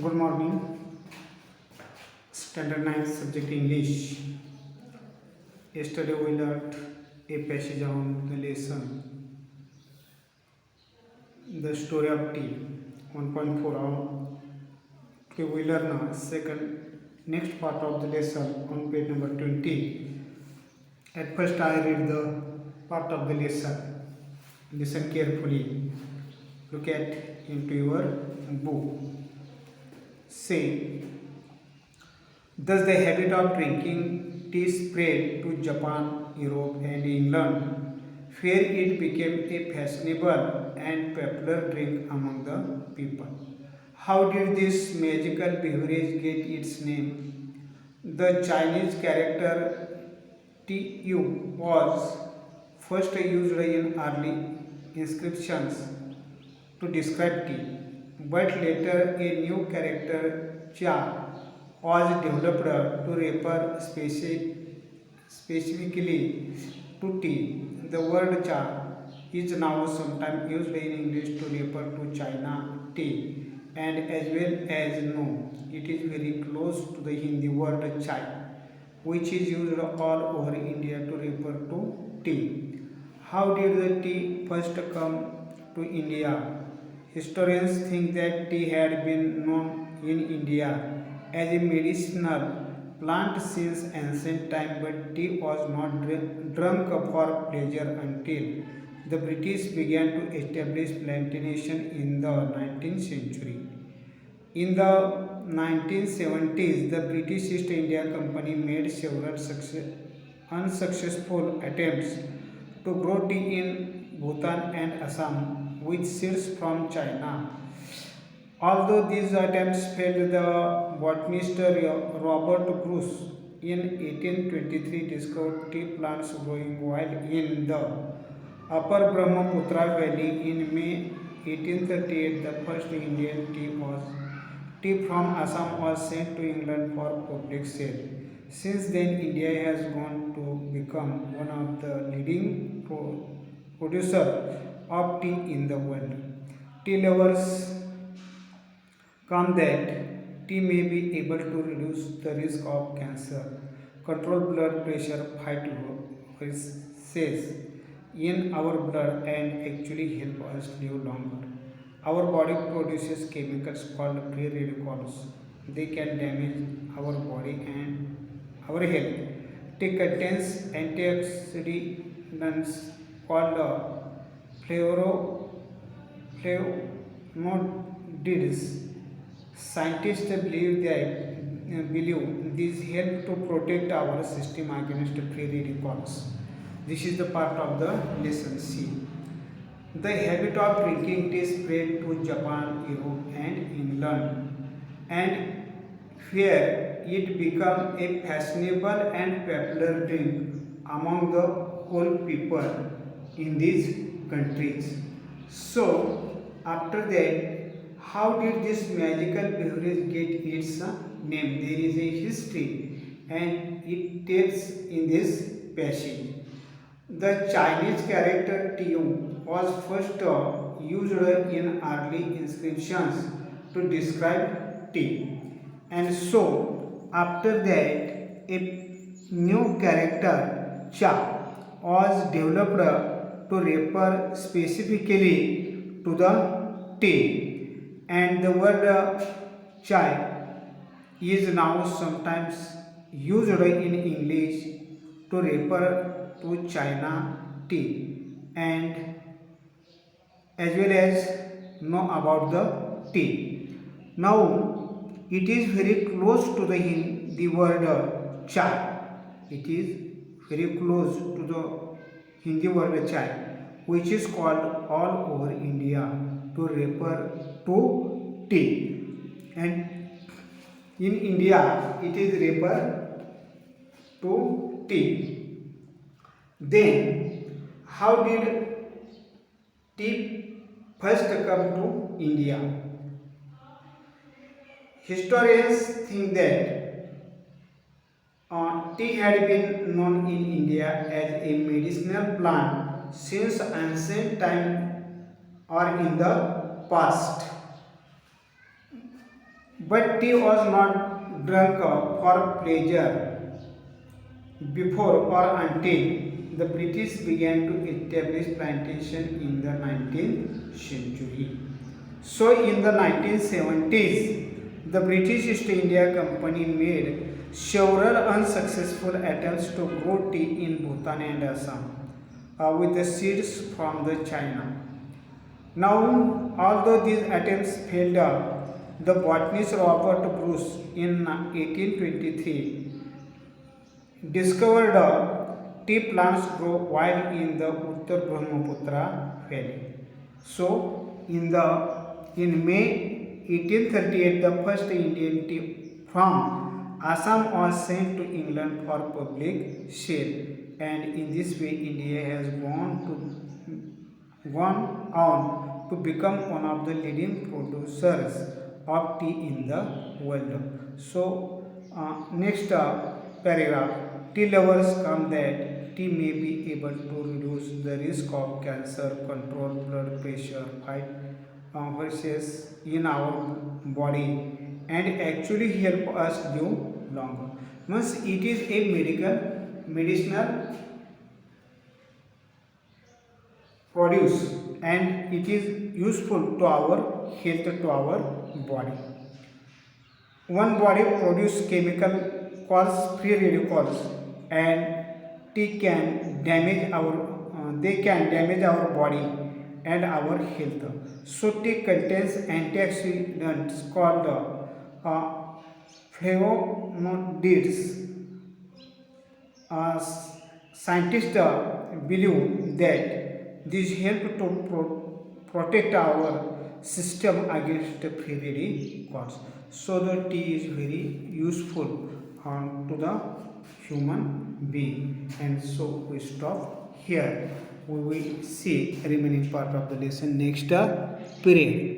Good morning. Standard 9 subject English. Yesterday we learned a passage on the lesson The Story of Tea 1.4 on. Today we learn second next part of the lesson on page number 20. At first I read the part of the lesson. Listen carefully. Look at into your book. Say, thus the habit of drinking tea spread to Japan, Europe and England, where it became a fashionable and popular drink among the people. How did this magical beverage get its name? The Chinese character Tu was first used in early inscriptions to describe tea, but later a new character cha was developed to refer specifically to tea. The word cha is now sometimes used in English to refer to China tea, and as well as no, it is very close to the Hindi word chai, which is used all over India to refer to tea. How did the tea first come to India? Historians think that tea had been known in India as a medicinal plant since ancient time, but tea was not drunk for pleasure until the British began to establish plantation in the 19th century. In the 1970s, the British East India Company made several unsuccessful attempts to grow tea in Bhutan and Assam with seeds from China. Although these attempts failed, the botanist Robert Bruce in 1823 discovered tea plants growing wild in the upper Brahmaputra Valley. In May 1838, the first Indian tea from Assam was sent to England for public sale. Since then, India has gone to become one of the leading producers of tea in the world. Tea lovers come that tea may be able to reduce the risk of cancer, control blood pressure, fight viruses in our blood, and actually help us live longer. Our body produces chemicals called free radicals. They can damage our body and our health. Tea contains antioxidants called flavonoids. Scientists believe these help to protect our system against free radicals. This is the part of the lesson C. The habit of drinking tea spread to Japan, Europe, and England, and where it became a fashionable and popular drink among the whole people in these countries. So, after that, how did this magical beverage get its name? There is a history, and it tells in this passage. The Chinese character Tu was first used in early inscriptions to describe tea. And so, after that, a new character Cha was developed to refer specifically to the tea. And the word chai is now sometimes used in English to refer to China tea and as well as know about the tea. Now it is very close to the word chai. It is very close to the Hindi word chai, which is called all over India to refer to tea. And in India, it is referred to tea. Then, how did tea first come to India? Historians think that tea had been known in India as a medicinal plant since ancient time or in the past. But tea was not drunk for pleasure before or until the British began to establish plantation in the 19th century. So in the 1970s, the British East India Company made several unsuccessful attempts to grow tea in Bhutan and Assam with the seeds from the China. Now, although these attempts failed, the botanist Robert Bruce in 1823 discovered tea plants grow wild in the Uttar Brahmaputra valley. So, in May 1838, the first Indian tea from Assam was sent to England for public sale, and in this way, India has gone on to become one of the leading producers of tea in the world. So, next paragraph, tea lovers come that tea may be able to reduce the risk of cancer, control blood pressure, fight viruses in our body, and actually help us live longer. Means it is a medicinal produce and it is useful to our health, to our body. One body produce chemical called free radicals, and tea can damage our they can damage our body and our health. So tea contains antioxidants called flavonoids. Scientists believe that this help to protect our system against free radicals. So the tea is very useful to the human being. And so we stop here. We will see remaining part of the lesson next period.